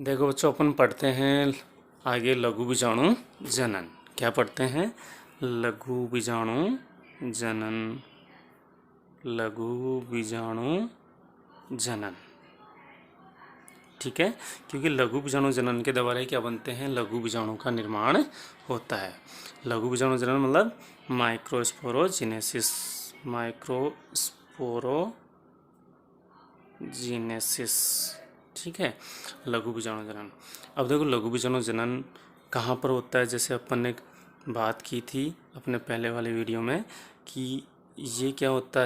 देखो बच्चों, अपन पढ़ते हैं आगे लघु बीजाणु जनन। क्या पढ़ते हैं? लघु बीजाणु जनन। लघु बीजाणु जनन, ठीक है। क्योंकि लघु बीजाणु जनन के द्वारा क्या बनते हैं? लघु बीजाणु का निर्माण होता है। लघु बीजाणु जनन मतलब माइक्रोस्पोरोजेनेसिस। माइक्रोस्पोरोजेनेसिस, ठीक है, लघु बीजाणु जनन। अब देखो लघु बीजाणु जनन कहाँ पर होता है? जैसे अपन ने बात की थी अपने पहले वाले वीडियो में कि ये क्या होता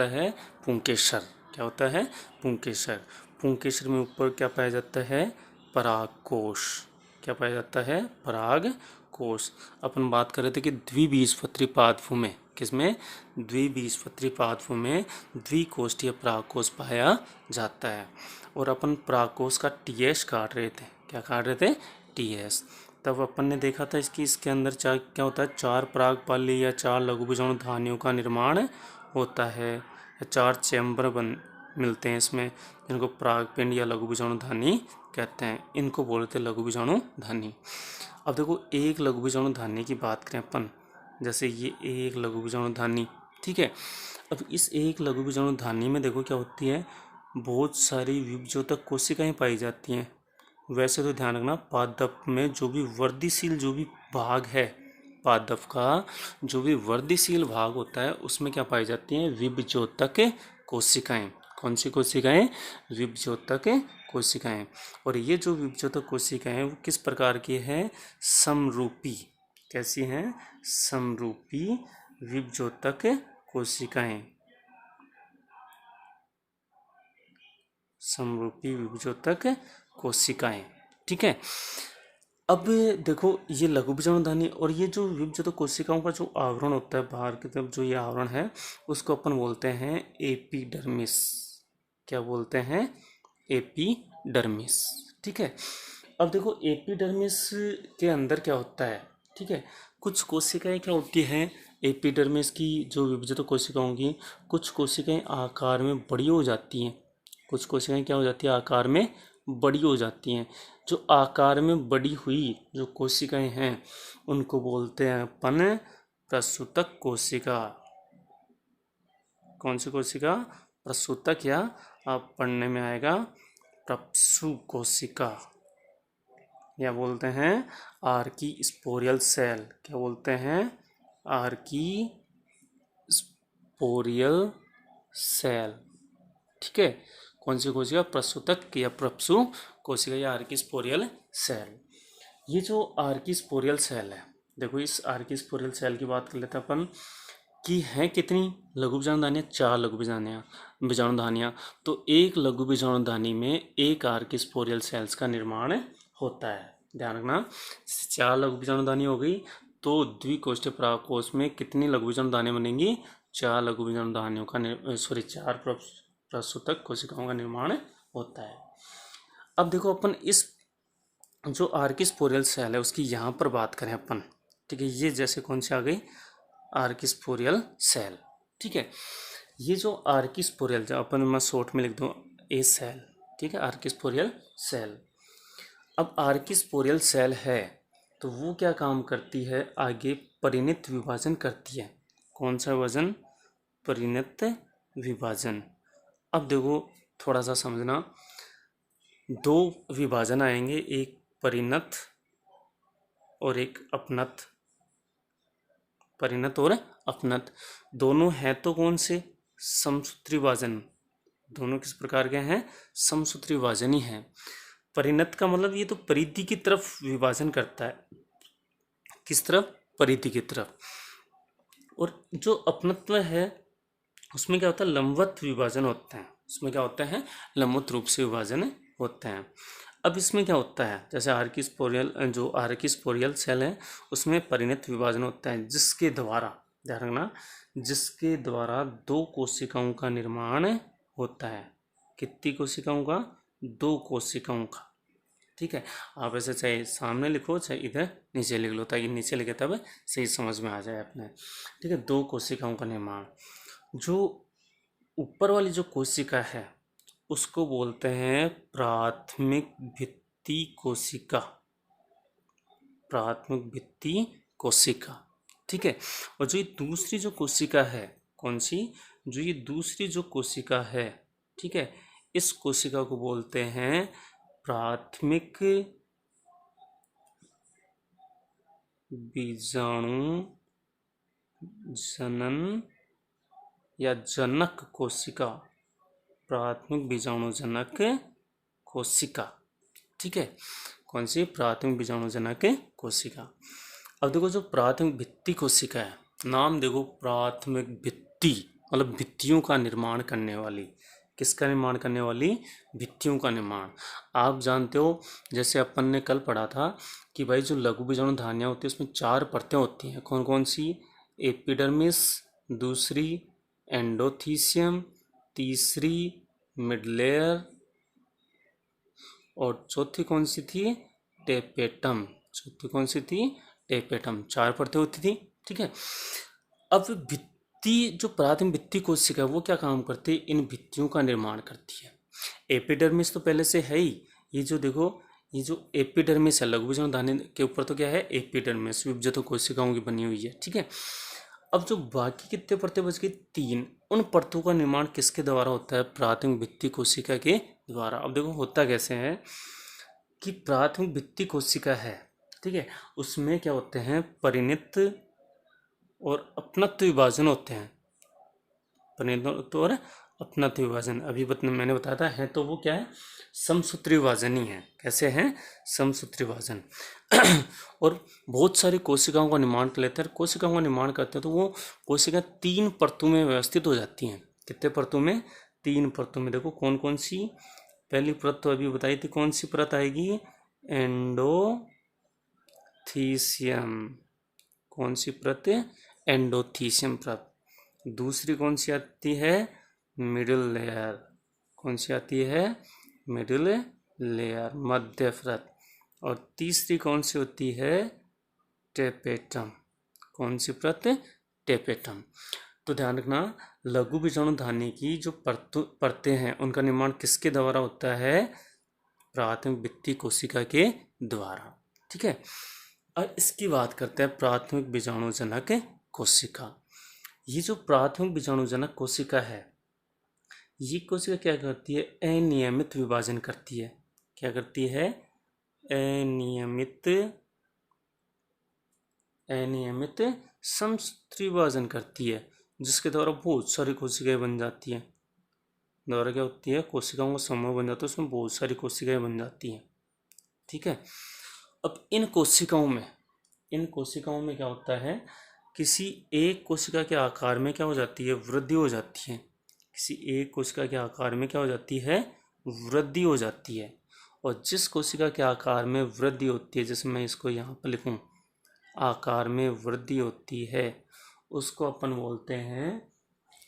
है, पुंकेसर। क्या होता है? पुंकेसर। पुंकेसर में ऊपर क्या पाया जाता है? परागकोश। क्या पाया जाता है? परागकोश। अपन बात कर रहे थे कि द्विबीजपत्री पादपों में, किसमें? द्विबीजपत्री पादपों में द्विकोष्ठीय परागकोश पाया जाता है। और अपन परागकोश का टीएस काट रहे थे। क्या काट रहे थे? टीएस। तब अपन ने देखा था इसके अंदर चार क्या होता है? 4 परागपाली या 4 लघु बीजाणु धानियों का निर्माण होता है। 4 चैम्बर मिलते हैं इसमें, जिनको परागपिंड या लघु बीजाणु धानी कहते हैं। इनको बोलते हैं लघु बीजाणु धानी। अब देखो एक लघु बीजाणु धानी की बात करें अपन, जैसे ये एक लघु बीजाणु धानी, ठीक है। अब इस एक लघु बीजाणु धानी में देखो क्या होती है, बहुत सारी विभजोतक कोशिकाएं पाई जाती हैं। वैसे तो ध्यान रखना, पादप में जो भी वर्धिशील जो भी भाग है, पादप का जो भी वर्धिशील भाग होता है उसमें क्या पाई जाती हैं? विभजोतक कोशिकाएं। कौन सी कोशिकाएं? विभजोतक कोशिकाएं। और ये जो विभजोतक कोशिकाएं वो किस प्रकार की है? समरूपी। कैसी हैं? समरूपी विभजोतक कोशिकाएं। समरूपी विभजोतक कोशिकाएं, ठीक है। अब देखो ये लघु बीजाणु धानी और ये जो विभजोतक कोशिकाओं का जो आवरण होता है बाहर की तरफ, जो ये आवरण है उसको अपन बोलते हैं एपिडर्मिस। क्या बोलते हैं? एपिडर्मिस, ठीक है। अब देखो एपिडर्मिस के अंदर क्या होता है, ठीक है। कुछ कोशिकाएं क्या होती हैं एपिडर्मिस की, जो विभजोतक कोशिकाओं की, कुछ कोशिकाएं आकार में बड़ी हो जाती हैं। कुछ कोशिकाएं क्या हो जाती है? आकार में बड़ी हो जाती हैं। जो आकार में बड़ी हुई जो कोशिकाएं हैं उनको बोलते हैं अपन प्रसूतक कोशिका। कौन सी कोशिका? प्रसूतक, या आप पढ़ने में आएगा प्रप्सु कोशिका, या बोलते हैं आर्की स्पोरियल सेल। क्या बोलते हैं? आर्की स्पोरियल सेल, ठीक है। कौन सी कोशिका? प्रसूतक या प्रप्सु कोशिका या आर्किस्पोरियल सेल। ये जो आर्किस्पोरियल सेल है, देखो इस आर्किस्पोरियल सेल की बात कर लेते हैं अपन कि हैं कितनी लघु बीजाणु धानियाँ? 4 लघु बीजाणु धानियाँ। तो एक लघु बीजाणु धानी में एक आर्किस्पोरियल सेल्स का निर्माण होता है। ध्यान रखना, 4 लघु बीजाणु धानी हो गई तो द्विकोष्ठीय परागकोश में कितनी लघु बीजाणु धानियाँ बनेंगी? 4 लघु बीजाणु धानियों का 4 प्रसूतक कोशिकाओं का निर्माण होता है। अब देखो अपन इस जो आर्किस्पोरियल सेल है उसकी यहाँ पर बात करें अपन, ठीक है। ये जैसे कौन सी आ गई? आर्किस्पोरियल सेल, ठीक है। ये जो आर्किस्पोरियल, जो अपन मैं शॉर्ट में लिख दूँ ए सेल, ठीक है, आर्किस्पोरियल सेल। अब आर्किस्पोरियल सेल है तो वो क्या काम करती है? आगे परिणत विभाजन करती है। कौन सा विभाजन? परिणत विभाजन। अब देखो थोड़ा सा समझना, 2 विभाजन आएंगे, एक परिणत और एक अपनत। परिणत और अपनत दोनों हैं तो कौन से? समसूत्री विभाजन। दोनों किस प्रकार के हैं? समसूत्री विभाजन ही हैं। परिणत का मतलब ये तो परिधि की तरफ विभाजन करता है। किस तरफ? परिधि की तरफ। और जो अपनत्व है उसमें क्या होता है? लंबवत विभाजन होते हैं। उसमें क्या होता है? लंबवत रूप से विभाजन होते हैं। अब इसमें क्या होता है? जैसे आर्किस्पोरियल सेल है उसमें परिणत विभाजन होता है, जिसके द्वारा, ध्यान रखना, जिसके द्वारा 2 कोशिकाओं का निर्माण होता है। कितनी कोशिकाओं का? 2 कोशिकाओं का, ठीक है। आप ऐसे चाहे सामने लिखो चाहे इधर नीचे लिख लो, ताकि नीचे लिखे तब सही समझ में आ जाए अपने, ठीक है। 2 कोशिकाओं का निर्माण। जो ऊपर वाली जो कोशिका है उसको बोलते हैं प्राथमिक भित्ति कोशिका, प्राथमिक भित्ति कोशिका। ठीक है। और जो ये दूसरी जो कोशिका है, कौन सी, जो ये दूसरी जो कोशिका है, ठीक है, इस कोशिका को बोलते हैं प्राथमिक बीजाणु जनन या जनक कोशिका, प्राथमिक बीजाणु जनक कोशिका। ठीक है, कौन सी, प्राथमिक बीजाणु जनक कोशिका। अब देखो जो प्राथमिक भित्ति कोशिका है, नाम देखो प्राथमिक भित्ति, मतलब भित्तियों का निर्माण करने वाली, किसका निर्माण करने वाली, भित्तियों का निर्माण। आप जानते हो जैसे अपन ने कल पढ़ा था कि भाई जो लघु बीजाणु धानियाँ होती है उसमें 4 परतें होती हैं, कौन कौन सी, एपिडर्मिस, दूसरी एंडोथीसियम, तीसरी मिड लेयर और चौथी कौन सी थी, टेपेटम। चौथी कौन सी थी, टेपेटम। 4 परतें होती थी। ठीक है। अब भित्ति जो प्राथमिक भित्ति कोशिका है वो क्या काम करती है, इन भित्तियों का निर्माण करती है। एपिडर्मिस तो पहले से है ही, ये जो देखो ये जो एपिडर्मिस है लघु बीजाणु धानी के ऊपर तो क्या है, एपिडर्मिस विभजित कोशिकाओं की बनी हुई है। ठीक है। अब जो बाकी कितने परतें बच गई, 3, उन परतों का निर्माण किसके द्वारा होता है, प्राथमिक भित्ति कोशिका के द्वारा। अब देखो होता कैसे है कि प्राथमिक भित्ति कोशिका है, ठीक है, उसमें क्या होते हैं, परिणत और अपनत्व विभाजन होते हैं, परिणत और अपनत्व विभाजन। अभी मैंने बताया था, है तो वो क्या है, समसूत्री विभाजन ही है। कैसे हैं, समसूत्री विभाजन। और बहुत सारी कोशिकाओं का निर्माण कर लेते हैं, कोशिकाओं का निर्माण करते हैं तो वो कोशिका 3 परतों में व्यवस्थित हो जाती हैं। कितने परतों में, 3 परतों में। देखो कौन कौन सी, पहली परत तो अभी बताई थी, कौन सी परत आएगी, एंडोथीसियम। कौन सी परत, एंडोथीसियम परत। दूसरी कौन सी आती है, मिडिल लेयर। कौन सी आती है, मिडिल लेयर, मध्य परत। और तीसरी कौन सी होती है, टेपेटम। कौन सी परत, टेपेटम। तो ध्यान रखना, लघु बीजाणु धानी की जो परतें हैं उनका निर्माण किसके द्वारा होता है, प्राथमिक भित्ति कोशिका के द्वारा। ठीक है। अब इसकी बात करते हैं प्राथमिक बीजाणु जनक कोशिका। ये जो प्राथमिक बीजाणु जनक कोशिका है, ये कोशिका क्या करती है, अनियमित विभाजन करती है। क्या करती है, अनियमित समसूत्री विभाजन करती है, जिसके द्वारा बहुत सारी कोशिकाएं बन जाती हैं। द्वारा क्या होती है, कोशिकाओं का समूह बन जाता है, उसमें बहुत सारी कोशिकाएं बन जाती हैं। ठीक है। अब इन कोशिकाओं में क्या होता है, किसी एक कोशिका के आकार में क्या हो जाती है, वृद्धि हो जाती है। किसी एक कोशिका के आकार में क्या हो जाती है, वृद्धि हो जाती है। और जिस कोशिका के आकार में वृद्धि होती है, जैसे मैं इसको यहाँ पर लिखूँ, आकार में वृद्धि होती है, उसको अपन बोलते हैं,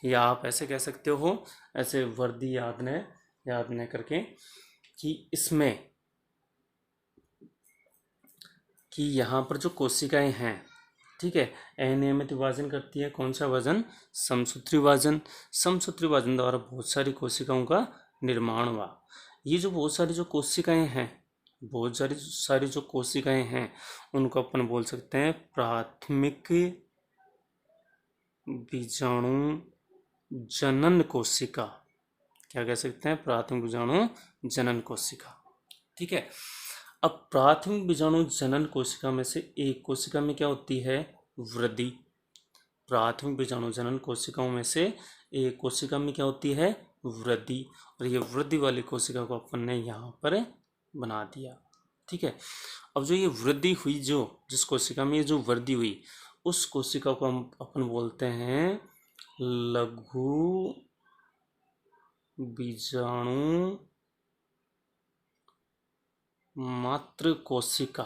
या आप ऐसे कह सकते हो, ऐसे वृद्धि याद न करके, कि इसमें कि यहाँ पर जो कोशिकाएं हैं, ठीक है, अनियमित विभाजन करती है। कौन सा विभाजन, समसूत्री विभाजन। समसूत्री विभाजन द्वारा बहुत सारी कोशिकाओं का निर्माण हुआ। ये जो बहुत सारी जो कोशिकाएं हैं, बहुत सारी जो कोशिकाएं हैं, उनको अपन बोल सकते हैं प्राथमिक बीजाणु जनन कोशिका। क्या कह सकते हैं, प्राथमिक बीजाणु जनन कोशिका। ठीक है। अब प्राथमिक बीजाणु जनन कोशिका में से एक कोशिका में क्या होती है, वृद्धि। प्राथमिक बीजाणु जनन कोशिकाओं में से एक कोशिका में क्या होती है, वृद्धि। और ये वृद्धि वाली कोशिका को अपन ने यहाँ पर बना दिया। ठीक है। अब जो ये वृद्धि हुई, जो जिस कोशिका में ये जो वृद्धि हुई, उस कोशिका को हम अपन बोलते हैं लघु बीजाणु मात्र कोशिका।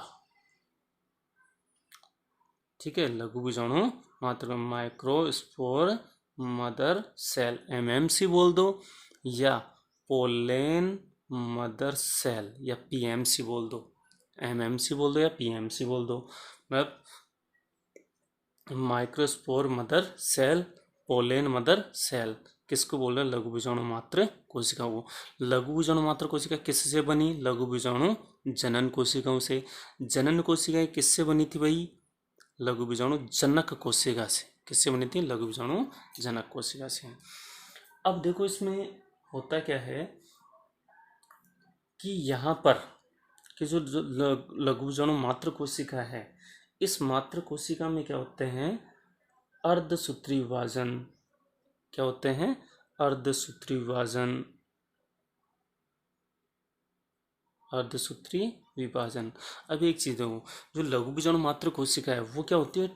ठीक है, लघु बीजाणु मात्र, माइक्रोस्पोर मदर सेल, एमएमसी बोल दो, या पोलेन मदर सेल, या पीएमसी बोल दो। एमएमसी बोल दो या पीएमसी बोल दो, मतलब microspore mother cell, pollen mother cell. किसको बोल रहे हैं? लघु बीजाणु मात्र कोशिका को। लघु बीजाणु मात्र कोशिका किससे बनी? लघु बीजाणु जनन कोशिकाओं से। जनन कोशिकाएं किससे बनी थी भाई? लघु बीजाणु जनक कोशिका से। किससे बनी थी? लघु बीजाणु जनक कोशिका से। अब देखो इसमें होता क्या है कि यहाँ पर कि जो लघु बीजाणु मात्र कोशिका है, इस मात्र कोशिका में क्या होते हैं? अर्धसूत्री विभाजन। क्या होते हैं? अर्धसूत्री विभाजन। अर्धसूत्री विभाजन। अब एक चीज देखो, जो लघु बीजाणु मात्र कोशिका है वो क्या होती है?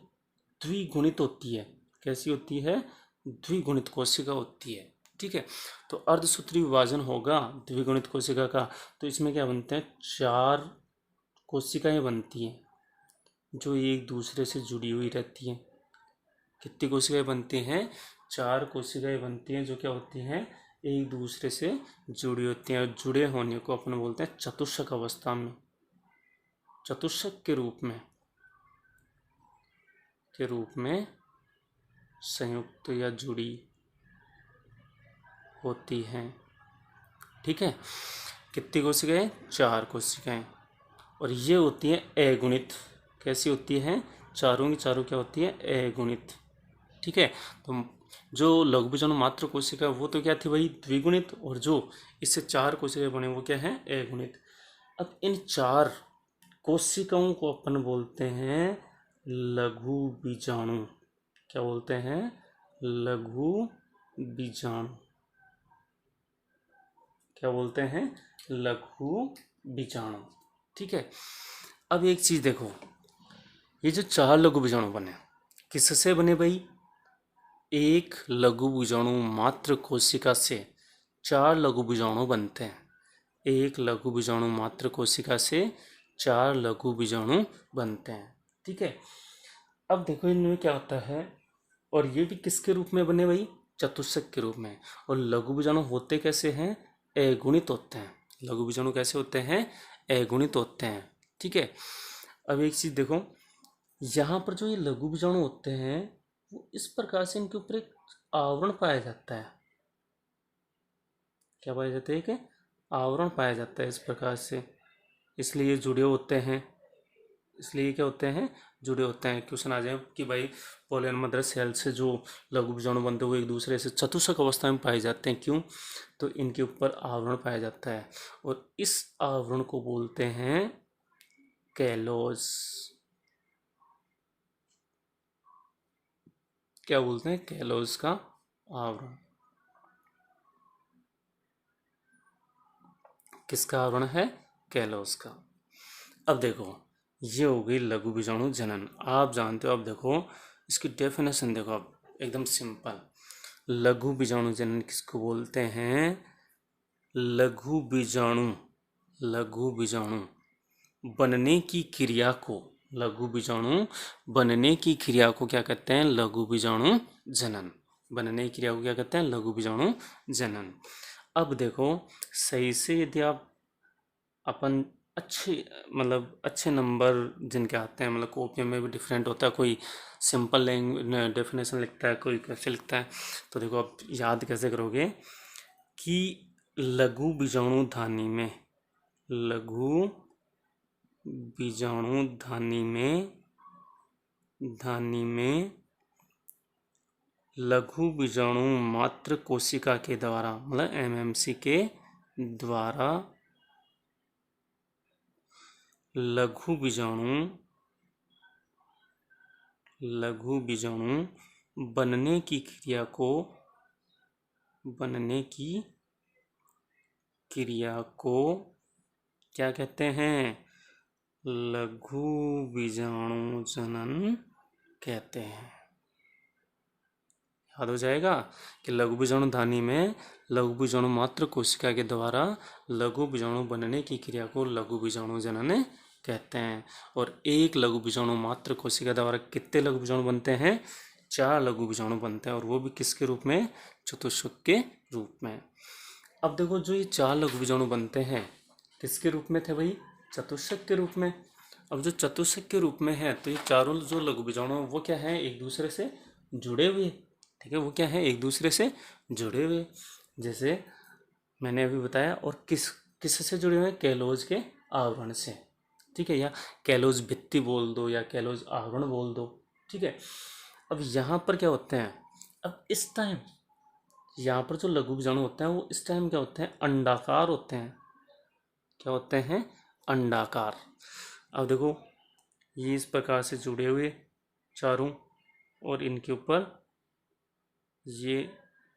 द्विगुणित होती है। कैसी होती है? द्विगुणित कोशिका होती है। ठीक है, तो अर्धसूत्री विभाजन होगा द्विगुणित कोशिका का, तो इसमें क्या बनते हैं? 4 कोशिकाएं बनती हैं जो एक दूसरे से जुड़ी हुई रहती हैं। कितनी कोशिकाएं बनती हैं? 4 कोशिकाएं बनती हैं जो क्या होती हैं? एक दूसरे से जुड़ी होती हैं। और जुड़े होने को अपन बोलते हैं चतुष्क अवस्था में, चतुष्क के रूप में संयुक्त या जुड़ी होती हैं। ठीक है, कितनी कोशिकाएं? 4 कोशिकाएं। और ये होती हैं अगुणित। कैसी होती हैं? चारों की चारों क्या होती है? अगुणित। ठीक है, तो जो लघु बीजाणु मात्र कोशिका वो तो क्या थी भाई? द्विगुणित। और जो इससे 4 कोशिकाएं बने वो क्या है? अगुणित। अब इन 4 कोशिकाओं को अपन बोलते हैं लघु बीजाणु। क्या बोलते हैं? लघु बीजाणु। क्या बोलते हैं? लघु बीजाणु। ठीक है, अब एक चीज देखो, ये जो 4 लघु बीजाणु बने किससे बने भाई? एक लघु बीजाणु मात्र कोशिका से 4 लघु बीजाणु बनते हैं। एक लघु बीजाणु मात्र कोशिका से 4 लघु बीजाणु बनते हैं। ठीक है, अब देखो इनमें क्या होता है, और ये भी किसके रूप में बने भाई? चतुष्क के रूप में। और लघु बीजाणु होते कैसे हैं? अगुणित होते हैं। लघु बीजाणु कैसे होते हैं? अगुणित होते हैं। ठीक है, अब एक चीज देखो, यहाँ पर जो ये लघु बीजाणु होते हैं वो इस प्रकार से इनके ऊपर एक आवरण पाया जाता है। क्या पाया जाता है? कि आवरण पाया जाता है इस प्रकार से, इसलिए जुड़े होते हैं। इसलिए क्या होते हैं? जुड़े होते हैं। क्वेश्चन आ जाए कि भाई पोलन मदर सेल से जो लघु बीजाणु बनते हैं वो एक दूसरे से चतुष्क अवस्था में पाए जाते हैं। क्यों? तो इनके ऊपर आवरण पाया जाता है, और इस आवरण को बोलते हैं कैलोस। क्या बोलते हैं? कैलोस का आवरण। किसका आवरण है? कैलोस का। अब देखो, ये हो गई लघु बीजाणु जनन, आप जानते हो। अब देखो इसकी डेफिनेशन देखो, अब एकदम सिंपल। लघु बीजाणु जनन किसको बोलते हैं? लघु बीजाणु बनने की क्रिया को, लघु बीजाणु बनने की क्रिया को क्या कहते हैं? लघु बीजाणु जनन। बनने की क्रिया को क्या कहते हैं? लघु बीजाणु जनन। अब देखो, सही से यदि आप अपन अच्छे नंबर जिनके आते हैं, मतलब कॉपियों में भी डिफरेंट होता है, कोई सिंपल लैंग्वेज डेफिनेशन लिखता है, कोई कैसे लिखता है, तो देखो आप याद कैसे करोगे कि लघु बीजाणु धानी में लघु बीजाणु मात्र कोशिका के द्वारा, मतलब एमएमसी के द्वारा लघु बीजाणु बनने की क्रिया को क्या कहते हैं? लघु बीजाणु जनन कहते हैं। याद हो जाएगा कि लघु बीजाणु धानी में लघु बीजाणु मात्र कोशिका के द्वारा लघु बीजाणु बनने की क्रिया को लघु बीजाणु जनन कहते हैं। और एक लघु बीजाणु मात्र कोशिका द्वारा कितने लघु बीजाणु बनते हैं? 4 लघु बीजाणु बनते हैं, और वो भी किसके रूप में? चतुष्क के रूप में। अब देखो, जो ये 4 लघु बीजाणु बनते हैं किसके रूप में थे भाई? चतुष्क के रूप में। अब जो चतुष्क के रूप में है, तो ये चारों जो लघु बीजाणु वो क्या है? एक दूसरे से जुड़े हुए। ठीक है, वो क्या है, एक दूसरे से जुड़े हुए, जैसे मैंने अभी बताया। और किससे जुड़े हुए हैं, कैलोज के आवरण से, ठीक है, या कैलोज भित्ति बोल दो या कैलोज आवरण बोल दो, ठीक है। अब यहाँ पर क्या होते हैं, अब इस टाइम यहाँ पर जो लघु बीजाणु होते हैं वो इस टाइम क्या होते हैं, अंडाकार होते हैं। क्या होते हैं, अंडाकार। अब देखो ये इस प्रकार से जुड़े हुए चारों, और इनके ऊपर ये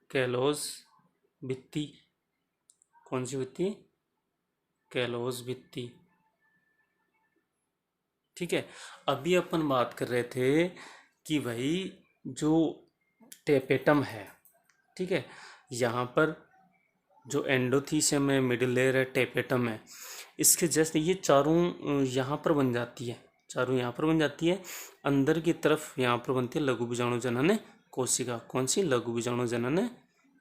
कैलोज भित्ति, कौन सी भित्ति, कैलोज भित्ति, ठीक है। अभी अपन बात कर रहे थे कि भाई जो टेपेटम है, ठीक है, यहाँ पर जो एंडोथीसियम है, मिडिल लेयर है, टेपेटम है, इसके जस्ट ये चारों यहाँ पर बन जाती है, चारों यहाँ पर बन जाती है। अंदर की तरफ यहाँ पर बनती है लघु बीजाणु जनन कोशिका, कौन सी, लघु बीजाणु जनन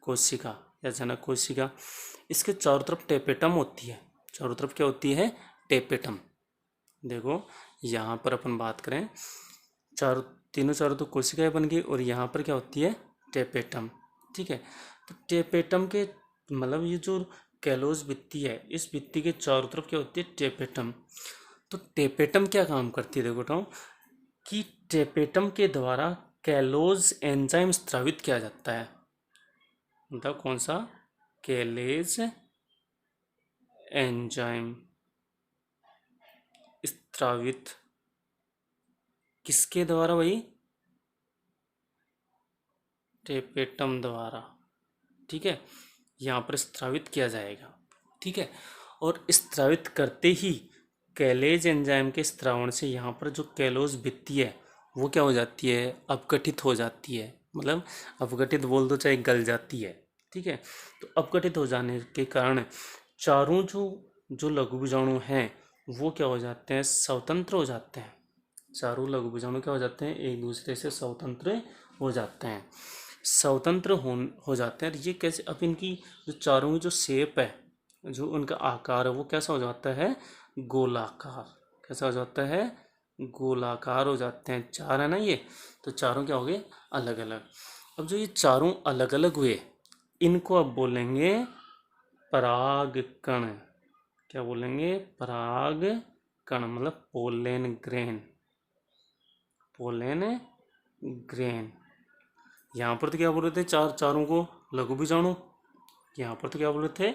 कोशिका या जनक कोशिका। इसके चारों तरफ टेपेटम होती है, चारों तरफ क्या होती है, टेपेटम। देखो यहाँ पर अपन बात करें, चारों चारों तो कोशिकाएं बन गई, और यहाँ पर क्या होती है, टेपेटम, ठीक है। तो टेपेटम के मतलब ये जो कैलोज भित्ति है, इस भित्ति के चारों तरफ क्या होती है, टेपेटम। तो टेपेटम क्या काम करती है, देखो बताऊँ, कि टेपेटम के द्वारा कैलोज एंजाइम स्रावित किया जाता है। मतलब कौन सा, कैलेज एंजाइम स्रावित, किसके द्वारा भाई, टेपेटम द्वारा, ठीक है, यहाँ पर स्रावित किया जाएगा, ठीक है। और स्रावित करते ही कैलेज एंजाइम के स्रावण से यहाँ पर जो कैलोज भित्ति है वो क्या हो जाती है, अपघटित हो जाती है। मतलब अपघटित बोल दो चाहे गल जाती है, ठीक है। तो अपघटित हो जाने के कारण चारों जो लघु बीजाणु हैं वो क्या हो जाते हैं, स्वतंत्र हो जाते हैं। चारों लघु बीजाणु क्या हो जाते हैं, एक दूसरे से स्वतंत्र हो जाते हैं, स्वतंत्र हो जाते हैं। ये कैसे, अब इनकी जो चारों की जो शेप है, जो उनका आकार है वो कैसा हो जाता है, गोलाकार। कैसा हो जाता है, गोलाकार हो जाते हैं। चार है ना ये, तो चारों क्या हो गए, अलग अलग। अब जो ये चारों अलग अलग हुए, इनको अब बोलेंगे परागकण। क्या बोलेंगे, परागकण, मतलब पोलेन ग्रेन, पोलेन ग्रेन। यहाँ पर तो क्या बोल रहे थे, चारों को लघु बीजाणु, यहाँ पर तो क्या बोल रहे थे,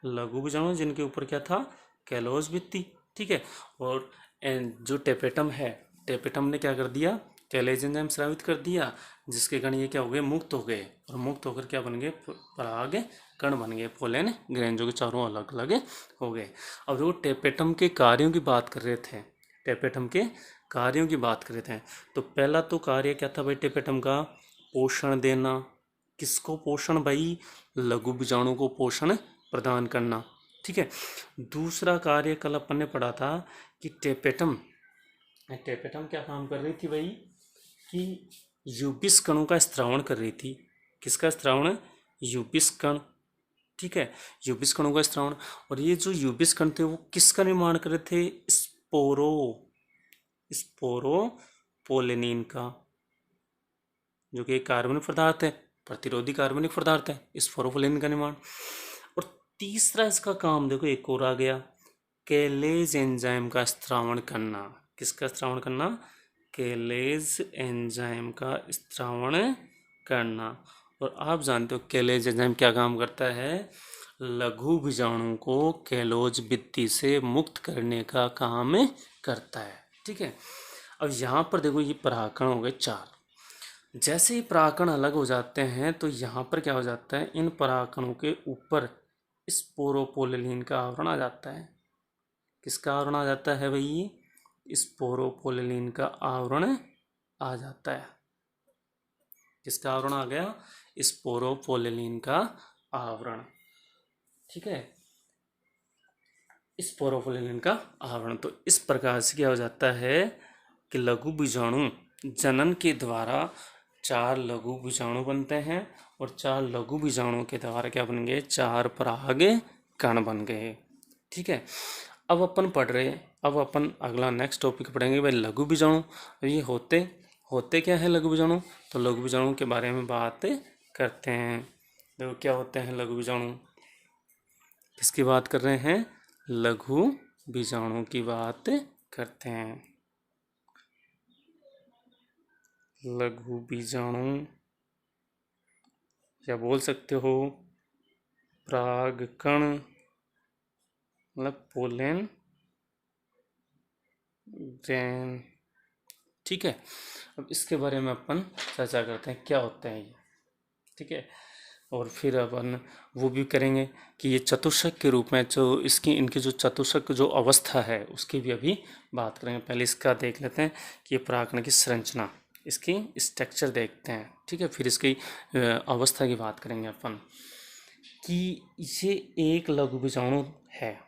लघु बीजाणु जिनके ऊपर क्या था, कैलोज भित्ति, ठीक है। और जो टेपेटम है, टेपेटम ने क्या कर दिया, कैलेज एंजाइम स्रावित कर दिया, जिसके कारण ये क्या हो गए, मुक्त हो गए, और मुक्त होकर क्या बन गए, पराग कण बन गए, पोलेन ग्रेन, जो कि चारों अलग अलग हो गए। अब देखो टेपेटम के कार्यों की बात कर रहे थे, टेपेटम के कार्यों की बात कर रहे थे, तो पहला तो कार्य क्या था भाई टेपेटम का, पोषण देना। किसको पोषण भाई, लघु बीजाणु को पोषण प्रदान करना, ठीक है। दूसरा कार्य कल अपन ने पढ़ा था कि टेपेटम क्या काम कर रही थी भाई, कि यूबिस कणों का स्त्रावण कर रही थी। किसका स्त्रावण, यूबिस कण, ठीक है, यूबिस कणों का स्त्रावण। और ये जो यूबिस कण थे वो किसका निर्माण कर रहे थे, स्पोरोपोलेनिन का, जो कि एक कार्बनिक पदार्थ है, प्रतिरोधी कार्बनिक पदार्थ है, स्पोरोपोलेनिन का निर्माण। और तीसरा इसका काम देखो एक और आ गया, कैलेज एंजाइम का स्त्रावण करना। किसका स्त्रावण करना, कैलेज एंजाइम का स्त्रावण करना। और आप जानते हो कैलेज एंजाइम क्या काम करता है, लघु बीजाणु को कैलोज भित्ति से मुक्त करने का काम करता है, ठीक है। अब यहाँ पर देखो ये परागकण हो गए चार। जैसे ही परागकण अलग हो जाते हैं तो यहाँ पर क्या हो जाता है, इन परागकणों के ऊपर स्पोरोपोलिन का आवरण आ जाता है। किसका आवरण आ जाता है भाई, स्पोरोपोलिन का आवरण आ जाता है। किसका आवरण आ गया, स्पोरोपोलिन का आवरण, ठीक है, स्पोरोपोलिन का आवरण। तो इस प्रकार से क्या हो जाता है कि लघु बीजाणु जनन के द्वारा चार लघु बीजाणु बनते हैं, और चार लघु बीजाणु के द्वारा क्या बन गए, चार पराग कण बन गए, ठीक है। अब अपन पढ़ रहे, अब अपन अगला नेक्स्ट टॉपिक पढ़ेंगे भाई लघु बीजाणु। ये होते होते क्या है लघु बीजाणु? तो लघु बीजाणु के बारे में बात करते हैं। देखो क्या होते हैं लघु बीजाणु। किसकी बात कर रहे हैं? लघु बीजाणु की बात करते हैं। लघु बीजाणु या बोल सकते हो परागकण, मतलब पोलन ग्रेन। ठीक है, अब इसके बारे में अपन चर्चा करते हैं क्या होता है ये। ठीक है, और फिर अपन वो भी करेंगे कि ये चतुष्क के रूप में जो इसकी इनकी जो चतुष्क जो अवस्था है उसकी भी अभी बात करेंगे। पहले इसका देख लेते हैं कि ये परागकण की संरचना, इसकी स्ट्रक्चर देखते हैं। ठीक है, फिर इसकी अवस्था की बात करेंगे अपन कि ये एक लघु बीजाणु है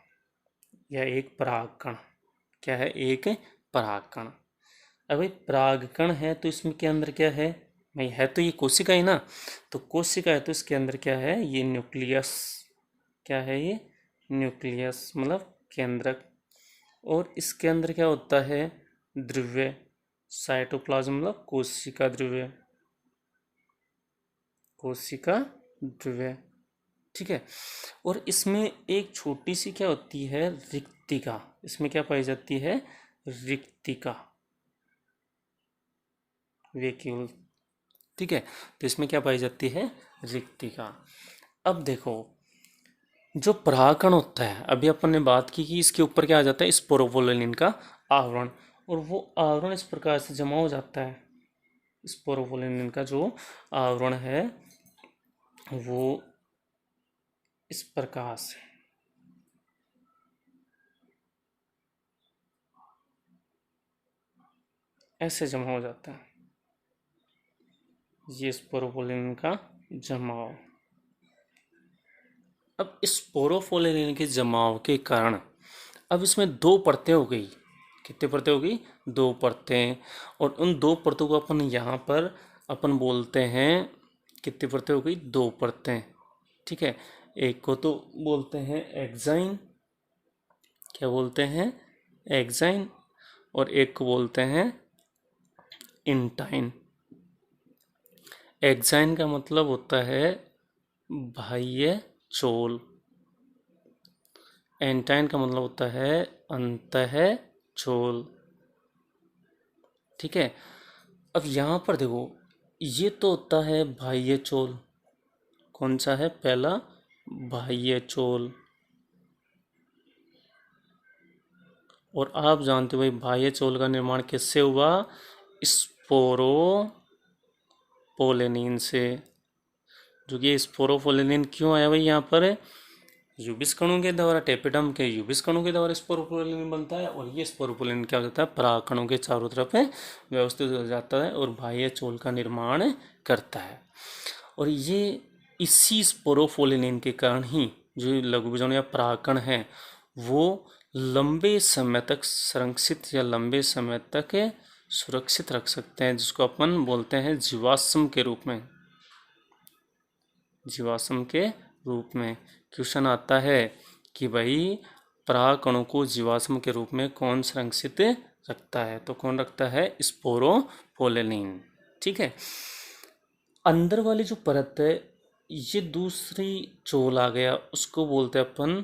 या एक परागकण। क्या है? एक परागकण। अब भाई परागकण है तो इसमें के अंदर क्या है भाई? है तो ये कोशिका ही ना, तो कोशिका है तो इसके अंदर क्या है? ये न्यूक्लियस। क्या है ये? न्यूक्लियस मतलब केंद्रक। और इसके अंदर क्या होता है? द्रव्य। साइटोप्लाज्म मतलब कोशिका द्रव्य, कोशिका द्रव्य। ठीक है, और इसमें एक छोटी सी क्या होती है? रिक्तिका। इसमें क्या पाई जाती है? रिक्तिका, वैक्यूल। ठीक है, तो इसमें क्या पाई जाती है? रिक्तिका। अब देखो जो परागकण होता है, अभी अपन ने बात की कि इसके ऊपर क्या आ जाता है? स्पोरोपोलिन का आवरण, और वो आवरण इस प्रकार से जमा हो जाता है। स्पोरोपोलिन का जो आवरण है वो इस प्रकार से ऐसे जमा हो जाता है। ये स्पोरोपोलिन का जमाव। अब स्पोरोपोलिन के जमाव के कारण अब इसमें दो परतें हो गई। कितने परतें हो गई? दो परतें। और उन दो परतों को अपन यहाँ पर अपन बोलते हैं, कितनी परतें हो गई? दो परतें। ठीक है, एक को तो बोलते हैं एक्साइन। क्या बोलते हैं? एक्साइन। और एक को बोलते हैं इंटाइन। एक्साइन का मतलब होता है बाह्य चोल। एंटाइन का मतलब होता है अंतः चोल। ठीक है, अब यहाँ पर देखो ये तो होता है बाह्य चोल। कौन सा है? पहला बाह्य चोल। और आप जानते हो भाई बाह्य चोल का निर्माण किससे हुआ? स्पोरोपोलेनिन से। जो कि स्पोरोपोलेनिन क्यों आया भाई यहाँ पर? यूबिस कणों के द्वारा, टेपिडम के यूबिस कणों के द्वारा स्पोरोपोलिन बनता है। और ये स्पोरोपोलिन क्या हो जाता है? परागकणों के चारों तरफ व्यवस्थित हो जाता है और बाह्य चोल का निर्माण करता है। और ये इसी स्पोरोपोलिन के कारण ही जो लघु बीजाणु या परागकण है वो लंबे समय तक संरक्षित या लंबे समय तक सुरक्षित रख सकते हैं, जिसको अपन बोलते हैं जीवाश्म के रूप में। जीवाश्म के रूप में क्वेश्चन आता है कि भाई परागकणों को जीवाश्म के रूप में कौन संरक्षित रखता है? तो कौन रखता है? स्पोरोपोलिन। ठीक है, अंदर वाली जो परत है ये दूसरी चोल आ गया, उसको बोलते हैं अपन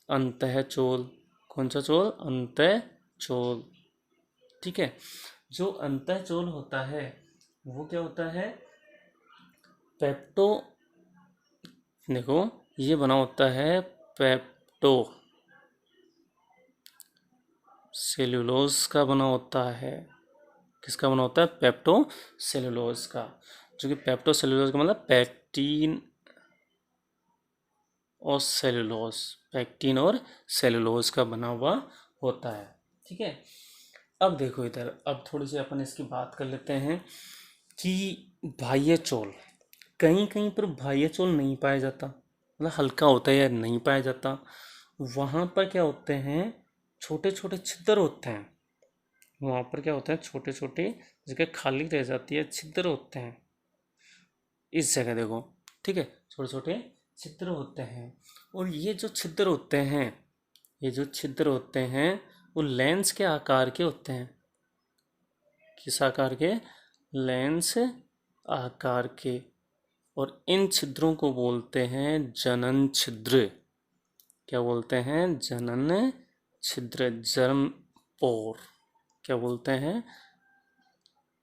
अंतः चोल। कौन सा चोल? अंतः चोल। ठीक है, जो अंतः चोल होता है वो क्या होता है? पेप्टो। देखो ये बना होता है पेप्टो सेल्यूलोज का बना होता है। किसका बना होता है? पेप्टो सेल्यूलोज का। जो कि पेप्टो सेल्यूलोज का मतलब पैक्टीन और सेल्यूलोज, पैक्टीन और सेल्यूलोज का बना हुआ होता है। ठीक है, अब देखो इधर, अब थोड़ी सी अपन इसकी बात कर लेते हैं कि बाह्य चोल, कहीं कहीं पर बाह्य चोल नहीं पाया जाता, मतलब हल्का होता है या नहीं पाया जाता। वहाँ पर क्या होते हैं? छोटे छोटे छिद्र होते हैं। वहाँ पर क्या होता है? छोटे छोटे जगह खाली रह जाती है, छिद्र होते हैं इस जगह देखो। ठीक है, छोटे छोटे छिद्र होते हैं। और ये जो छिद्र होते हैं, ये जो छिद्र होते हैं वो लेंस के आकार के होते हैं। किस आकार के? लेंस आकार के, और इन छिद्रों को बोलते हैं जनन छिद्र। क्या बोलते हैं? जनन छिद्र, जर्म पोर। क्या बोलते हैं?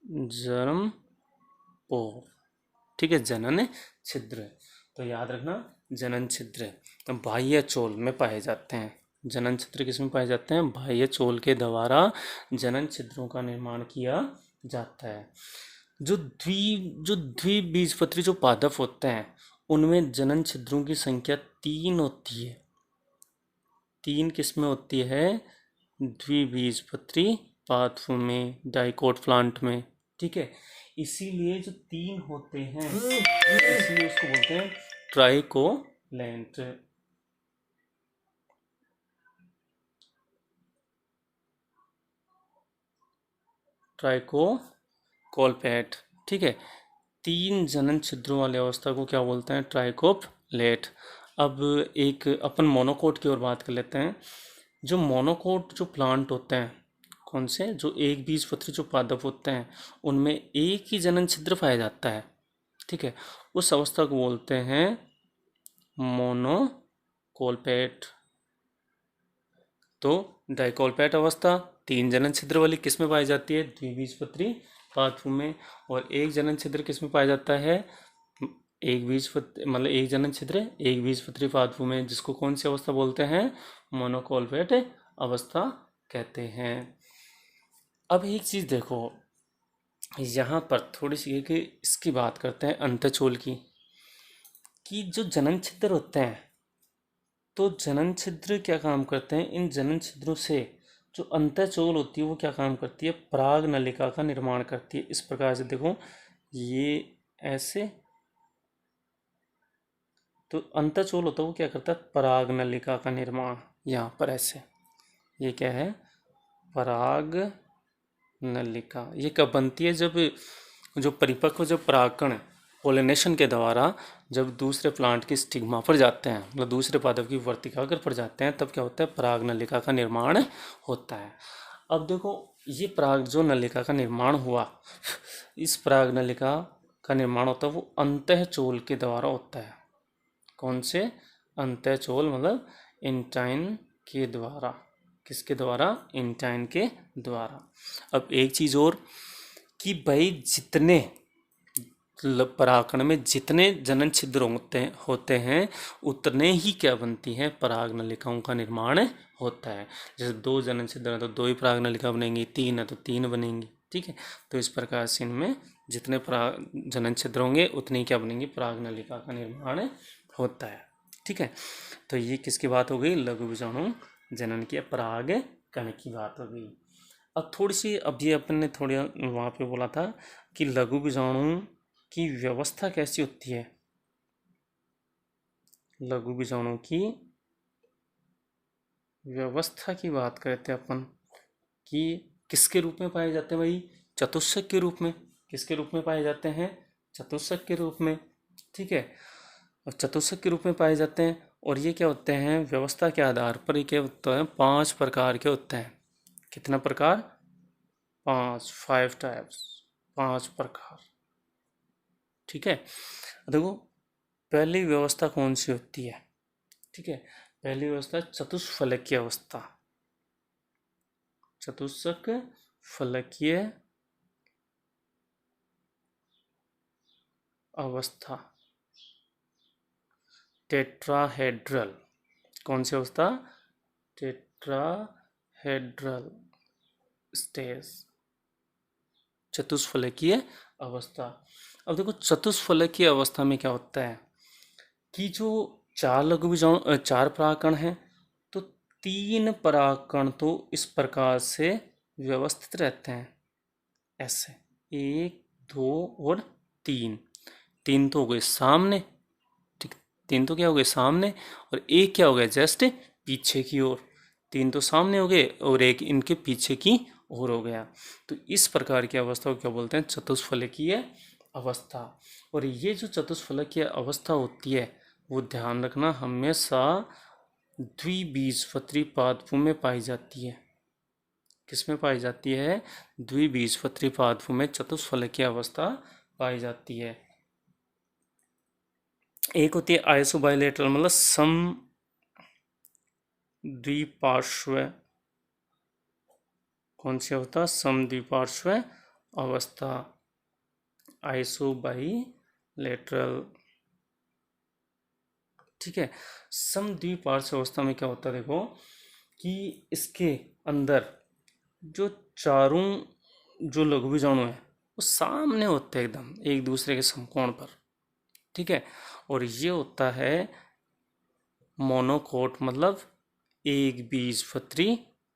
जर्म पोर। ठीक है, जनन छिद्र। तो याद रखना, जनन छिद्र तो बाह्य चोल में पाए जाते हैं। जनन छिद्र किसमें पाए जाते हैं? बाह्य चोल के द्वारा जनन छिद्रों का निर्माण किया जाता है। जो द्विबीजपत्री जो पादप होते हैं उनमें जनन छिद्रों की संख्या 3 होती है। 3 किस्में होती है द्विबीजपत्री पादपों में, डाइकोट प्लांट में। ठीक है, इसीलिए जो 3 होते हैं इसलिए उसको बोलते हैं ट्राइकोलेंट। ट्राइकोलपैट। ठीक है, 3 जनन छिद्रों वाली अवस्था को क्या बोलते हैं? ट्राइकोपलेट। अब एक अपन मोनोकोट की ओर बात कर लेते हैं। जो मोनोकोट जो प्लांट होते हैं, कौन से? जो एक बीजपत्री जो पादप होते हैं उनमें एक ही जनन छिद्र पाया जाता है। ठीक है, उस अवस्था को बोलते हैं मोनोकोलपैट। तो डाइकोलपैट अवस्था 3 जनन छिद्र वाली किस में पाई जाती है? द्विबीजपत्री पादपों में। और एक जनन छिद्र किस में पाया जाता है? एक बीजपत्री मतलब एक जनन छिद्र एक बीजपत्री पादपों में, जिसको कौन सी अवस्था बोलते हैं? मोनोकोलपैट अवस्था कहते हैं। अब एक चीज देखो, यहाँ पर थोड़ी सी कि इसकी बात करते हैं अंतःचोल की, कि जो जनन छिद्र होते हैं तो जनन छिद्र क्या काम करते हैं? इन जनन छिद्रों से जो अंतःचोल होती है वो क्या काम करती है? पराग नलिका का निर्माण करती है। इस प्रकार से देखो, ये ऐसे, तो अंतःचोल होता है वो क्या करता है? पराग नलिका का निर्माण। यहाँ पर ऐसे, ये क्या है? पराग नलिका। ये कब बनती है? जब जो परिपक्व जो परागकण पोलिनेशन के द्वारा जब दूसरे प्लांट की स्टिग्मा पर जाते हैं, मतलब दूसरे पादप की वर्तिकाग्र पर जाते हैं, तब क्या होता है? पराग नलिका का निर्माण होता है। अब देखो, ये पराग जो नलिका का निर्माण हुआ, इस पराग नलिका का निर्माण होता है वो अंतःचोल के द्वारा होता है। कौन से? अंतःचोल, मतलब इंटाइन के द्वारा। किसके द्वारा? इंटाइन के द्वारा। अब एक चीज और, कि भाई जितने परागकण में जितने जनन छिद्र होते हैं उतने ही क्या बनती हैं? पराग नलिकाओं का निर्माण होता है। जैसे 2 जनन छिद्र हैं तो 2 ही पराग नलिका बनेंगी, 3 है तो 3 बनेंगी। ठीक है, तो इस प्रकार से इनमें जितने पराग जनन छिद्र होंगे उतनी क्या बनेंगी? पराग नलिका का निर्माण होता है। ठीक है, तो ये किसकी बात हो गई? लघु बीजाणु जनन की, पराग कण की बात हो गई। अब थोड़ी सी, अब ये अपन ने थोड़ी वहाँ पे बोला था कि लघु बीजाणु की व्यवस्था कैसी होती है। लघु बीजाणु की व्यवस्था की बात करते हैं अपन, कि किसके रूप में पाए जाते हैं भाई? चतुष्क के रूप में। किसके रूप में पाए जाते हैं? चतुष्क के रूप में। ठीक है, और चतुष्क के रूप में पाए जाते हैं। और ये क्या होते हैं? व्यवस्था के आधार पर ये क्या होता है? 5 प्रकार के होते हैं। कितना प्रकार? 5 टाइप्स, 5 प्रकार। ठीक है, देखो पहली व्यवस्था कौन सी होती है? ठीक है, पहली व्यवस्था चतुष्फलकीय अवस्था। चतुष्क फलकीय अवस्था, टेट्राहेड्रल। कौन सी अवस्था? टेट्राहेड्रल स्टेज, चतुष्फलकीय अवस्था। अब देखो चतुष्फलकीय अवस्था में क्या होता है कि जो 4 लघु बीजाणु 4 परागकण हैं, तो 3 परागकण तो इस प्रकार से व्यवस्थित रहते हैं ऐसे, 1 2 और 3। 3 तो हो गए सामने। ठीक, 3 तो क्या हो गए? सामने। और एक क्या हो गया? जस्ट पीछे की ओर। 3 तो सामने हो गए और एक इनके पीछे की ओर हो गया। तो इस प्रकार की अवस्था को क्या बोलते हैं? चतुष्फलकीय अवस्था। और ये जो चतुष्फलकीय अवस्था होती है वो ध्यान रखना हमेशा द्विबीजपत्री पादपों में पाई जाती है। किसमें पाई जाती है? द्विबीजपत्री पादपों में चतुष्फलक की अवस्था पाई जाती है। एक होती है आइसोबाइलेटरल मतलब सम द्विपार्श्व, कौन सी अवस्था? सम द्विपार्श्व अवस्था, आइसोबाइलेटरल। ठीक है, सम द्विपार्श्व अवस्था में क्या होता है? देखो कि इसके अंदर जो चारों जो लघु बीजाणु है वो सामने होते हैं एकदम एक दूसरे के समकोण पर। ठीक है, और ये होता है मोनोकोट मतलब एक बीजपत्री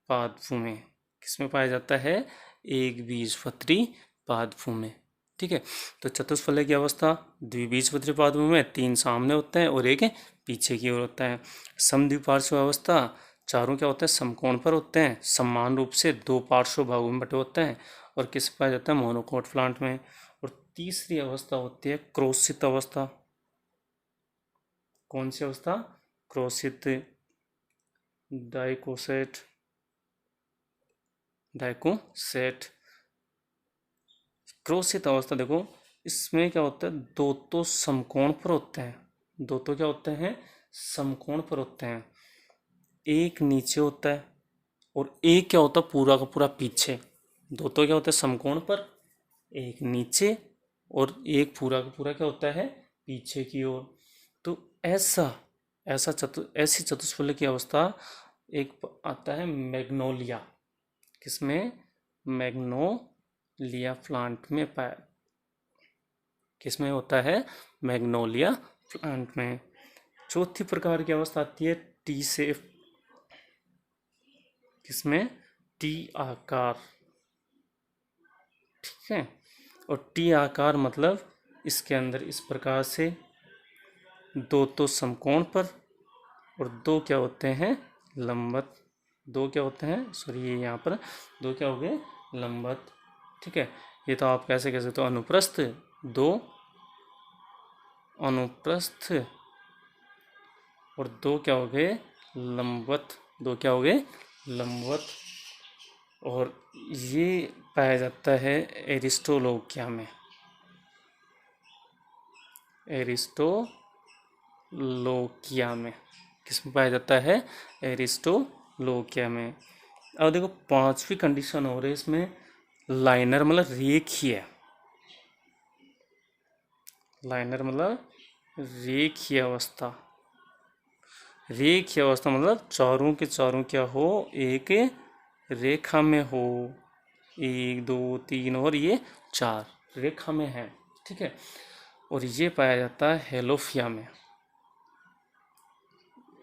पादपों में। किसमें पाया जाता है? एक बीजपत्री पादपों में। ठीक है, तो चतुष्फलक की अवस्था द्विबीजपत्री पादपों में 3 सामने होते हैं और एक पीछे की ओर होता है। समद्विपार्श्व अवस्था चारों क्या होते हैं? समकोण पर होते हैं, समान रूप से 2 पार्श्व भागों में बटे होते हैं और किस पाया जाता है? मोनोकोट प्लांट में। और तीसरी अवस्था होती है क्रोशित अवस्था। कौन सी अवस्था? क्रोशित, डाइकोसेट, डाइकोसेट। क्रोशित अवस्था देखो इसमें क्या होता है? दो तो समकोण पर होते हैं, दो तो क्या होते हैं? समकोण पर होते हैं। एक नीचे होता है और एक क्या होता है? पूरा का पूरा पीछे। दो तो क्या होता है? समकोण पर, एक नीचे और एक पूरा का पूरा क्या होता है? पीछे की ओर। तो ऐसी चतुष्फलक की अवस्था एक आता है मैग्नोलिया। किसमें? मैग्नोलिया प्लांट में पाया। किसमें होता है? मैग्नोलिया प्लांट में। चौथी प्रकार की अवस्था आती है टी शेप। किसमें? टी आकार। ठीक है, और टी आकार मतलब इसके अंदर इस प्रकार से दो तो समकोण पर और दो क्या होते हैं? लंबवत। दो क्या होते हैं? सॉरी, ये यहाँ पर दो क्या हो गए? लंबवत। ठीक है, ये तो आप कैसे कह सकते हो? अनुप्रस्थ, दो अनुप्रस्थ और दो क्या हो गए? लंबवत। दो क्या हो गए? लंबवत। और ये पाया जाता है एरिस्टोलोकिया में। एरिस्टोलोकिया में किसमें पाया जाता है? एरिस्टोलोकिया में। अब देखो पांचवी कंडीशन हो रही है इसमें, लाइनर मतलब रेखीय। लाइनर मतलब रेखीय अवस्था। रेखीय अवस्था मतलब चारों के चारों क्या हो? एक रेखा में हो। 1 2 3 और ये 4 रेखा में है। ठीक है, और ये पाया जाता है हेलोफिया में।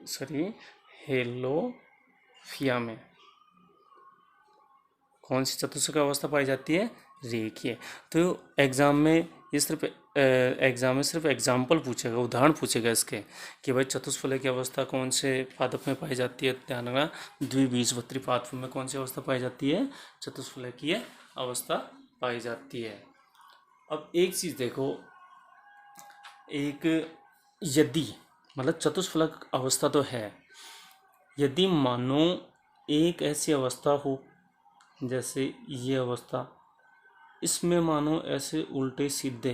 सॉरी, हेलोफिया में। कौन सी चतुष्फलक अवस्था पाई जाती है? रेखीय। तो एग्जाम में ये सिर्फ एग्जाम्पल पूछेगा, उदाहरण पूछेगा इसके कि भाई चतुष्फलक की अवस्था कौन से पादप में पाई जाती है? ध्यान रखना, द्विबीजपत्री पादपों में कौन सी अवस्था पाई जाती है? चतुष्फलकीय अवस्था पाई जाती है। अब एक चीज देखो, एक यदि मतलब चतुष्फलक अवस्था तो है, यदि मानो एक ऐसी अवस्था हो जैसे ये अवस्था, इसमें मानो ऐसे उल्टे सीधे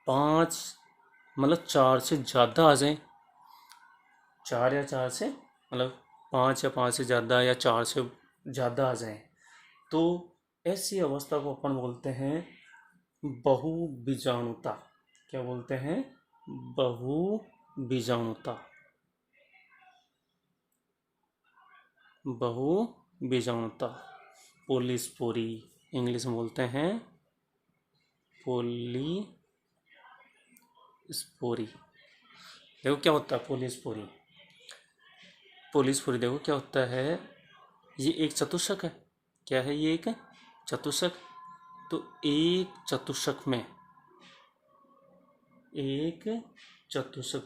5 मतलब 4 से ज़्यादा आ जाए, 4 या 4 से मतलब 5 या 5 से ज़्यादा या 4 से ज़्यादा आ जाए, तो ऐसी अवस्था को अपन बोलते हैं बहुबीजाणुता। क्या बोलते हैं? बहुबीजाणुता। बहुबीजाणुता, पोलिस्पोरी इंग्लिश में बोलते हैं, पोलिस्पोरी। देखो क्या होता है पोलिस्पोरी? पोलिस्पोरी देखो क्या होता है, ये एक चतुष्क है। क्या है ये? एक चतुष्क। तो एक चतुष्क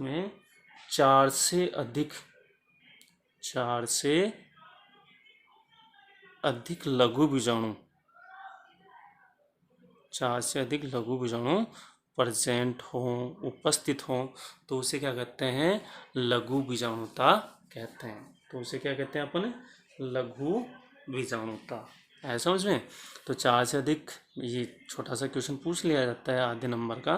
में 4 से अधिक लघु बीजाणु, 4 से अधिक लघु बीजाणु प्रेजेंट हो, उपस्थित हो, तो उसे क्या कहते हैं? लघु बीजाणुता कहते हैं। तो उसे क्या कहते हैं अपन? लघु बीजाणुता। है समझ में? तो 4 से अधिक, ये छोटा सा क्वेश्चन पूछ लिया जाता है आधे नंबर का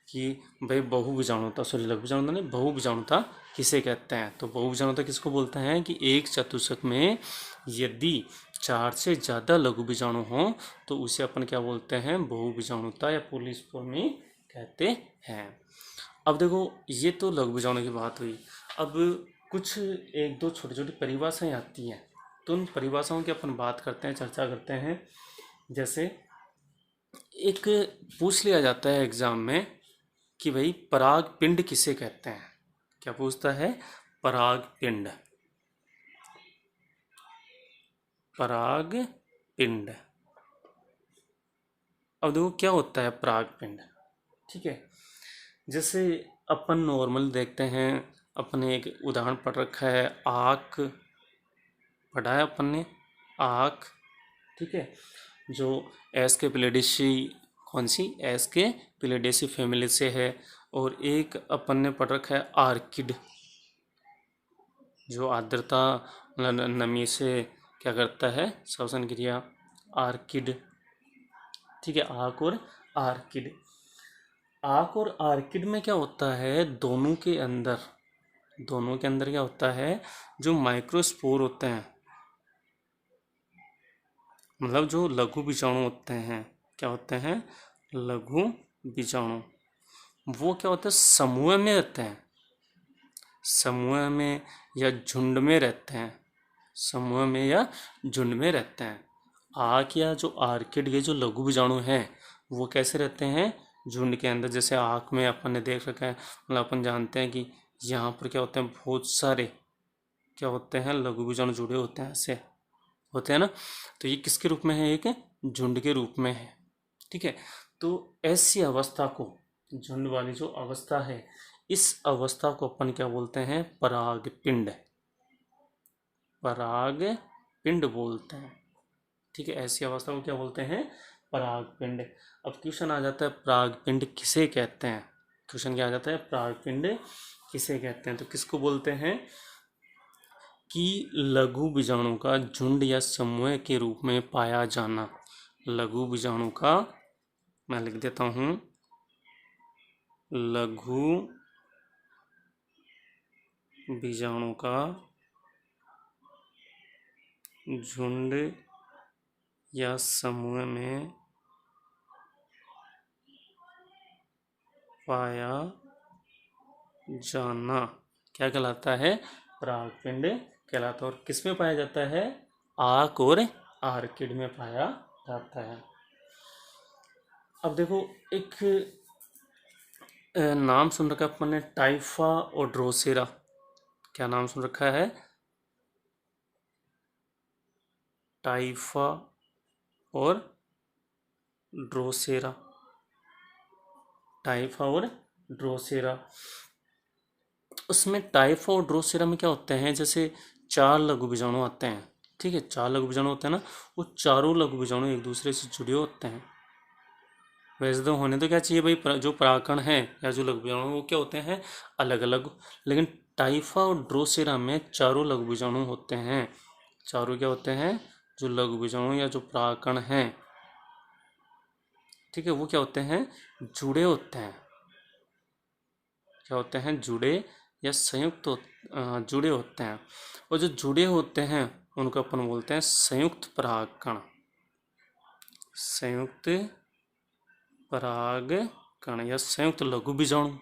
कि भाई बहु बीजाणुता, सॉरी लघु बीजाणुता नहीं, बहु बीजाणुता किसे कहते हैं। तो बहु बीजाणुता किसको बोलते हैं कि एक चतुष्क में यदि 4 से ज़्यादा लघु बीजाणु हों तो उसे अपन क्या बोलते हैं, बहु बीजाणुता या पॉलीस्पर्मी कहते हैं। अब देखो ये तो लघु बीजाणु की बात हुई। अब कुछ एक दो छोटी छोटी परिभाषाएं आती हैं, तो उन परिभाषाओं की अपन बात करते हैं, चर्चा करते हैं। जैसे एक पूछ लिया जाता है एग्जाम में कि भाई पराग पिंड किसे कहते हैं। क्या पूछता है? पराग पिंड। पराग पिंड। अब देखो क्या होता है पराग पिंड। ठीक है, जैसे अपन नॉर्मल देखते हैं, अपने एक उदाहरण पढ़ रखा है, आँख पढ़ा है अपन ने, आँख। ठीक है, जो एस के पिलेडेसी, कौन सी, एस के पिलेडेसी फैमिली से है। और एक अपन ने पढ़ रखा है आर्किड, जो आर्द्रता नमी से क्या करता है, श्वसन क्रिया, आर्किड। ठीक है, आँख और आर्किड। आँख और आर्किड में क्या होता है, दोनों के अंदर क्या होता है, जो माइक्रोस्पोर होते हैं, मतलब जो लघु बीजाणु होते हैं, क्या होते हैं, लघु बीजाणु, वो क्या होता है, समूह में रहते हैं, समूह में या झुंड में रहते हैं, समूह में या झुंड में रहते हैं। आँख या जो आर्किड, ये जो लघु बीजाणु हैं वो कैसे रहते हैं, झुंड के अंदर। जैसे आँख में अपन ने देख रखा है, मतलब अपन जानते हैं कि यहाँ पर क्या होते हैं, बहुत सारे क्या होते हैं, लघु बीजाणु जुड़े होते हैं, ऐसे होते हैं ना। तो ये किसके रूप में है, एक झुंड के रूप में है। ठीक है, तो ऐसी अवस्था को, झुंड वाली जो अवस्था है, इस अवस्था को अपन क्या बोलते हैं, परागपिंड, परागपिंड बोलते हैं। ठीक है, ऐसी अवस्था को क्या बोलते हैं, परागपिंड। अब क्वेश्चन आ जाता है परागपिंड किसे कहते हैं। क्वेश्चन क्या आ जाता है, परागपिंड किसे कहते हैं। तो किसको बोलते हैं कि लघु बीजाणु का झुंड या समूह के रूप में पाया जाना। लघु बीजाणु का, मैं लिख देता हूं, लघु बीजाणु का झुंड या समूह में पाया जाना क्या कहलाता है, परागपिंड कहलाता है। और किस में पाया जाता है, आँख और आर्किड में पाया जाता है। अब देखो एक नाम सुन रखा है अपन ने, टाइफा और ड्रोसेरा। क्या नाम सुन रखा है, टाइफा और ड्रोसेरा, टाइफा और ड्रोसेरा। उसमें टाइफा और ड्रोसेरा में क्या होते हैं, जैसे 4 लघु बीजाणु आते हैं। ठीक है, 4 लघु बीजाणु होते हैं ना, वो चारों लघु बीजाणु एक दूसरे से जुड़े होते हैं। वैसे तो होने तो क्या चाहिए भाई, जो परागकण है या जो लघु बीजाणु वो क्या होते हैं, अलग अलग। लेकिन टाइफा और ड्रोसेरा में चारों लघु बीजाणु होते हैं। चारों क्या होते हैं, जो लघु बीजाणु या जो परागकण हैं, ठीक है, वो क्या होते हैं, जुड़े होते हैं। क्या होते हैं, जुड़े या संयुक्त जुड़े होते हैं। और जो जुड़े होते हैं उनको अपन बोलते हैं संयुक्त परागकण। संयुक्त परागकण या संयुक्त लघु बीजाणु,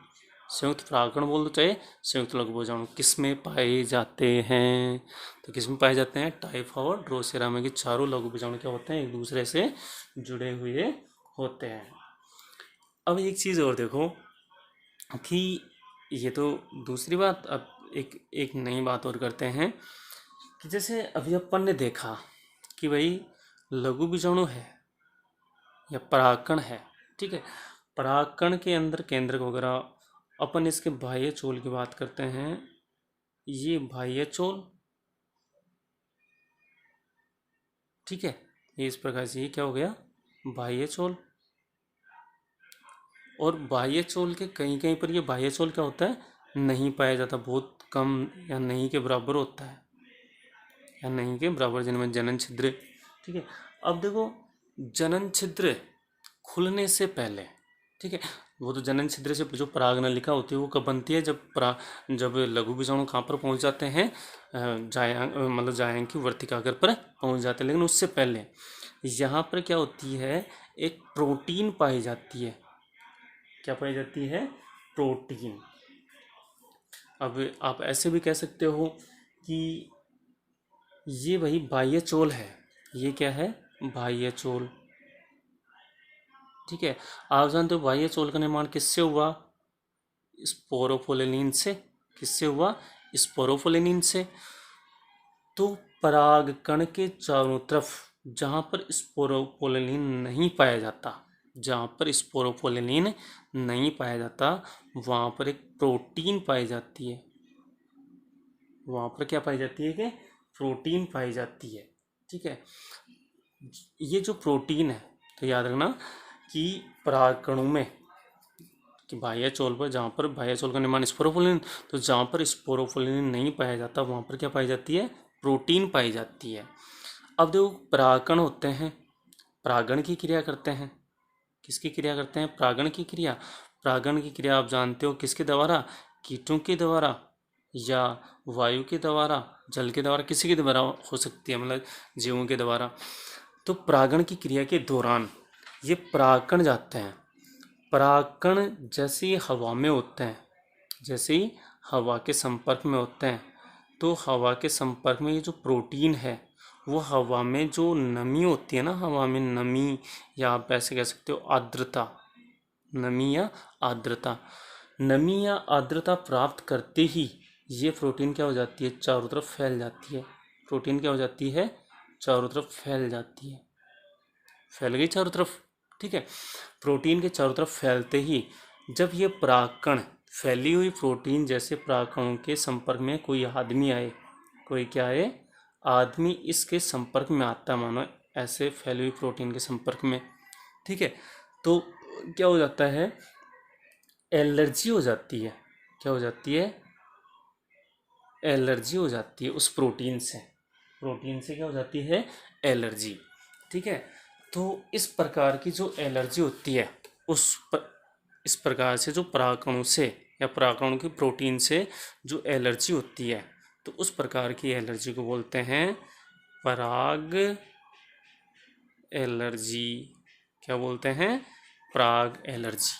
संयुक्त परागकण बोल दो चाहे संयुक्त लघु बीजाणु, किस में पाए जाते हैं। तो किस में पाए जाते हैं, टाइफा और ड्रोसेरा में, कि चारों लघु बीजाणु क्या होते हैं, एक दूसरे से जुड़े हुए होते हैं। अब एक चीज़ और देखो कि ये तो दूसरी बात, अब एक नई बात और करते हैं कि जैसे अभी अपन ने देखा कि भाई लघु बीजाणु है या परागकण है। ठीक है, परागकण के अंदर केंद्रक वगैरह, अपन इसके बाह्य चोल की बात करते हैं। ये बाह्य चोल, ठीक है, ये इस प्रकार से, ये क्या हो गया, बाह्य चोल। और बाह्य चोल के कहीं कहीं पर ये बाह्य चोल क्या होता है, नहीं पाया जाता, बहुत कम या नहीं के बराबर होता है। या नहीं के बराबर जिनमें जनन छिद्र। ठीक है, अब देखो जनन छिद्र खुलने से पहले, ठीक है, वो तो जनन छिद्र से जो परागनलिका होती है वो कब बनती है, जब लघु बीजाणु कहाँ पर पहुंच जाते हैं, मतलब जायंग की वर्तिकाग्र पर पहुंच जाते हैं। लेकिन उससे पहले यहाँ पर क्या होती है, एक प्रोटीन पाई जाती है। क्या पाई जाती है? प्रोटीन। अब आप ऐसे भी कह सकते हो कि ये वही बाह्य चोल है। ये क्या है? बाह्य चोल। ठीक है, आप जानते हो बाह्य चोल का निर्माण किससे हुआ? स्पोरोफोलेनिन से। किससे हुआ? स्पोरोफोलेनिन से। तो परागकण के चारों तरफ जहाँ पर स्पोरोफोलेनिन नहीं पाया जाता, जहाँ पर स्पोरोफोलेनिन नहीं पाया जाता, वहाँ पर एक प्रोटीन पाई जाती है। वहाँ पर क्या पाई जाती है? कि प्रोटीन पाई जाती है। ठीक है, ये जो प्रोटीन है, तो याद रखना कि परागकणों में, कि बाह्य चोल पर, जहाँ पर बाह्य चोल का निर्माण स्पोरोफोलिन, तो जहाँ पर स्पोरोफोलिन नहीं पाया जाता वहाँ पर क्या पाई जाती है? प्रोटीन पाई जाती है। अब देखो परागकण होते हैं, परागण की क्रिया करते हैं। किसकी क्रिया करते हैं? परागण की क्रिया। परागण की क्रिया आप जानते हो किसके द्वारा? कीटों के द्वारा, या वायु के द्वारा, जल के द्वारा, किसी के द्वारा हो सकती है, मतलब जीवों के द्वारा। तो परागण की क्रिया के दौरान ये परागकण जाते हैं। परागकण जैसे ही हवा में होते हैं, जैसे ही हवा के संपर्क में होते हैं, तो हवा के संपर्क में ये जो प्रोटीन है, वो हवा में जो नमी होती है ना, हवा में नमी, या आप ऐसे कह सकते हो आर्द्रता, नमी या आर्द्रता, नमी या आर्द्रता प्राप्त करते ही ये प्रोटीन क्या हो जाती है? चारों तरफ फैल जाती है। प्रोटीन क्या हो जाती है? चारों तरफ फैल जाती है। फैल गई चारों तरफ। ठीक है, प्रोटीन के चारों तरफ फैलते ही जब ये परागकण फैली हुई प्रोटीन जैसे परागकणों के संपर्क में कोई आदमी आए, कोई क्या आए? आदमी इसके संपर्क में आता है, मानो ऐसे फैली हुई प्रोटीन के संपर्क में। ठीक है, तो क्या हो जाता है? एलर्जी हो जाती है। क्या हो जाती है? एलर्जी हो जाती है उस प्रोटीन से। प्रोटीन से क्या हो जाती है? एलर्जी। ठीक है, तो इस प्रकार की जो एलर्जी होती है, इस प्रकार से जो परागकणों से या परागकणों की प्रोटीन से जो एलर्जी होती है, तो उस प्रकार की एलर्जी को बोलते हैं पराग एलर्जी। क्या बोलते हैं? पराग एलर्जी।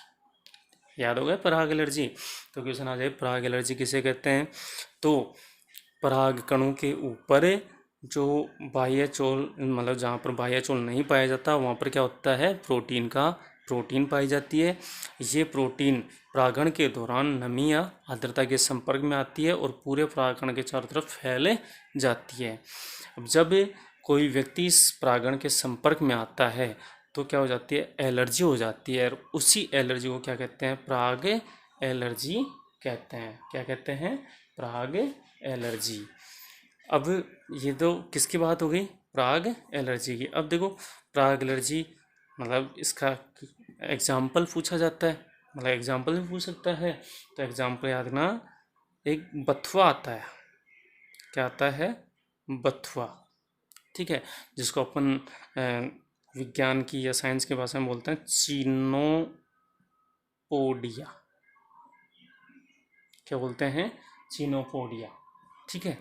याद हो गया पराग एलर्जी? तो क्वेश्चन आ जाए पराग एलर्जी किसे कहते हैं? तो पराग कणों के ऊपर जो बाह्य चोल, मतलब जहाँ पर बाह्य चोल नहीं पाया जाता वहाँ पर क्या होता है? प्रोटीन पाई जाती है। ये प्रोटीन परागण के दौरान नमी या आर्द्रता के संपर्क में आती है और पूरे परागकण के चारों तरफ फैल जाती है। अब जब कोई व्यक्ति इस परागण के संपर्क में आता है तो क्या हो जाती है? एलर्जी हो जाती है। और उसी एलर्जी को क्या कहते हैं? पराग एलर्जी कहते हैं। क्या कहते हैं? पराग एलर्जी। अब ये तो किसकी बात हो गई? पराग एलर्जी की। अब देखो पराग एलर्जी, मतलब इसका एग्जाम्पल पूछा जाता है, मतलब एग्जाम्पल भी पूछ सकता है। तो एग्जाम्पल याद रखना, एक बथुआ आता है। क्या आता है? बथुआ। ठीक है, जिसको अपन विज्ञान की या साइंस की भाषा में बोलते हैं चीनोपोडिया। क्या बोलते हैं? चीनोपोडिया। ठीक है,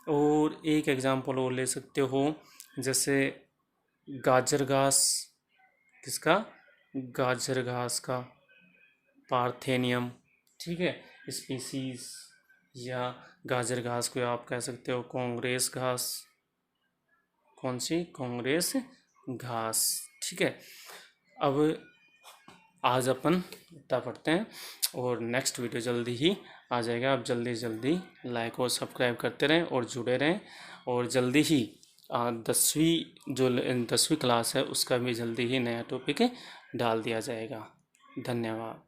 और एक एग्जाम्पल और ले सकते हो, जैसे गाजर घास। किसका? गाजर घास का, पार्थेनियम। ठीक है, स्पीसीज, या गाजर घास को आप कह सकते हो कांग्रेस घास। कौन सी? कांग्रेस घास। ठीक है, अब आज अपन इतना पढ़ते हैं और नेक्स्ट वीडियो जल्दी ही आ जाएगा। आप जल्दी जल्दी लाइक और सब्सक्राइब करते रहें और जुड़े रहें। और जल्दी ही 10वीं क्लास है उसका भी जल्दी ही नया टॉपिक डाल दिया जाएगा। धन्यवाद।